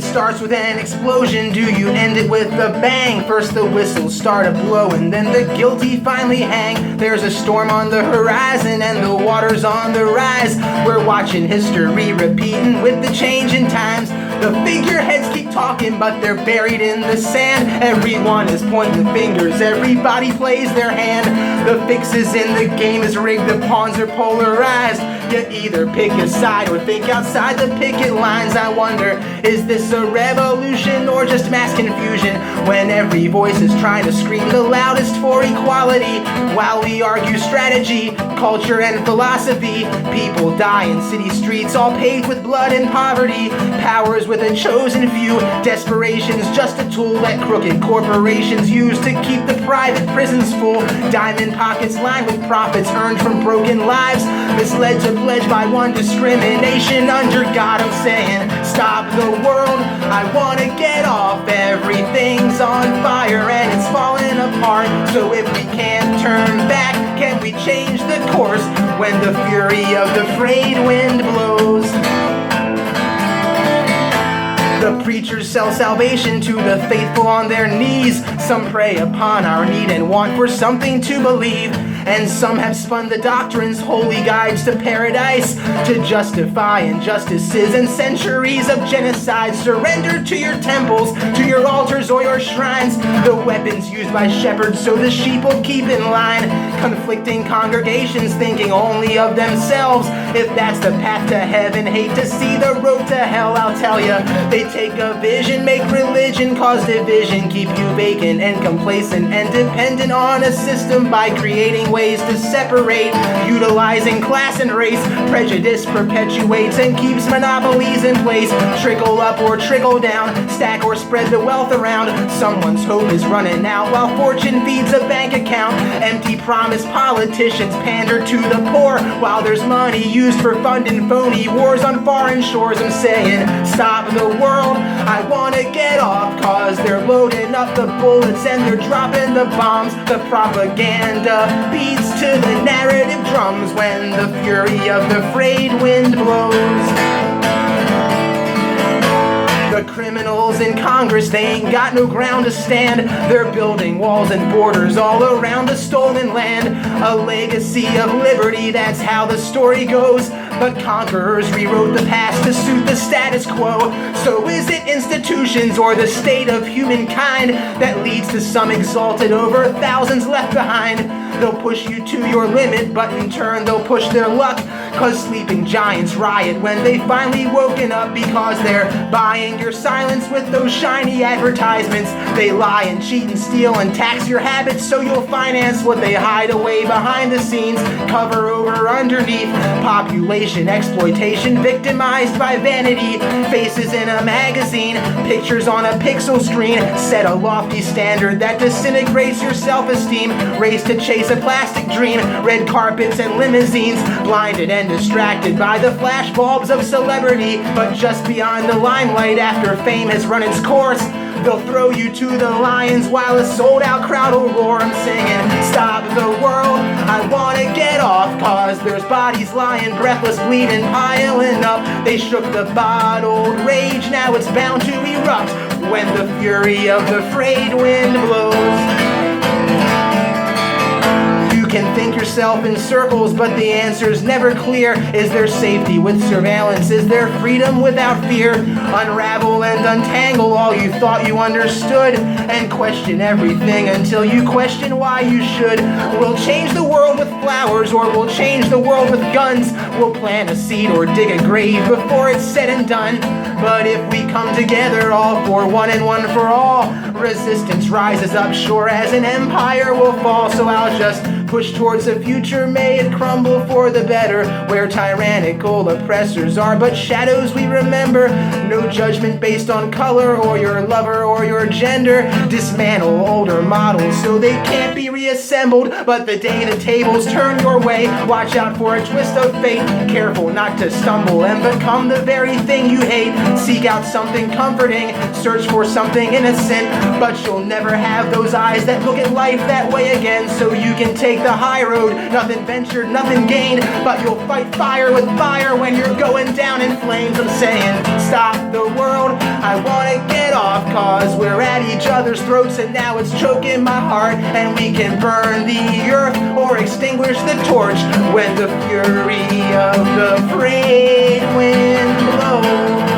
starts with an explosion, do you end it with a bang? First the whistles start a blowin', then the guilty finally hang. There's a storm on the horizon and the water's on the rise. We're watching history repeating with the change in times. The figureheads keep talking, but they're buried in the sand. Everyone is pointing fingers, everybody plays their hand. The fixes in the game is rigged, the pawns are polarized. You either pick a side or think outside the picket lines. I wonder, is this a revolution or just mass confusion? When every voice is trying to scream the loudest for equality, while we argue strategy, culture and philosophy. People die in city streets all paved with blood and poverty. Powers with a chosen few, desperation's just a tool that crooked corporations use to keep the private prisons full. Diamond pockets lined with profits earned from broken lives, misled to pledge by one discrimination under God. I'm saying, stop the world, I wanna get off. Everything's on fire and it's falling apart. So if we can't turn back, can we change the course when the fury of the frayed wind blows? The preachers sell salvation to the faithful on their knees. Some prey upon our need and want for something to believe. And some have spun the doctrines, holy guides to paradise, to justify injustices and centuries of genocide. Surrender to your temples, to your altars or your shrines, the weapons used by shepherds so the sheep will keep in line. Conflicting congregations thinking only of themselves. If that's the path to heaven, hate to see the road to hell. I'll tell ya, they take a vision, make religion, cause division, keep you vacant and complacent and dependent on a system by creating ways to separate, utilizing class and race. Prejudice perpetuates and keeps monopolies in place. Trickle up or trickle down, stack or spread the wealth around. Someone's hope is running out while fortune feeds a bank account. Empty promise politicians pander to the poor while there's money used for funding phony wars on foreign shores. I'm saying, stop the world, I wanna get off, cause they're loading up the bullets and they're dropping the bombs. The propaganda beats to the narrative drums when the fury of the frayed wind blows. The criminals in Congress, they ain't got no ground to stand. They're building walls and borders all around the stolen land. A legacy of liberty, that's how the story goes. But conquerors rewrote the past to suit the status quo. So is it institutions or the state of humankind that leads to some exalted over thousands left behind? They'll push you to your limit, but in turn they'll push their luck. Cause sleeping giants riot when they finally woken up, because they're buying your silence with those shiny advertisements. They lie and cheat and steal and tax your habits so you'll finance what they hide away behind the scenes. Cover over underneath population exploitation, victimized by vanity. Faces in a magazine, pictures on a pixel screen. Set a lofty standard that disintegrates your self-esteem. Race to chase a plastic dream. Red carpets and limousines, blinded and distracted by the flash bulbs of celebrity. But just beyond the limelight, after fame has run its course, they'll throw you to the lions while a sold-out crowd will roar. I'm singing, stop the world, I wanna get off, cause there's bodies lying breathless, bleeding, piling up. They shook the bottled rage, now it's bound to erupt when the fury of the frayed wind blows. You can think yourself in circles, but the answer's never clear. Is there safety with surveillance? Is there freedom without fear? Unravel and untangle all you thought you understood, and question everything until you question why you should. We'll change the world with flowers, or we'll change the world with guns. We'll plant a seed or dig a grave before it's said and done. But if we come together, all for one and one for all, resistance rises up, sure as an empire will fall. So I'll just push towards a future, may it crumble for the better, where tyrannical oppressors are but shadows we remember. No judgment based on color or your lover or your gender. Dismantle older models so they can't be reassembled. But the day the tables turn your way, watch out for a twist of fate. Careful not to stumble and become the very thing you hate. Seek out something comforting, search for something innocent, but you'll never have those eyes that look at life that way again. So you can take take the high road. Nothing ventured, nothing gained, but you'll fight fire with fire when you're going down in flames. I'm saying, stop the world, I wanna get off, cause we're at each other's throats and now it's choking my heart. And we can burn the earth or extinguish the torch when the fury of the frayed wind blows.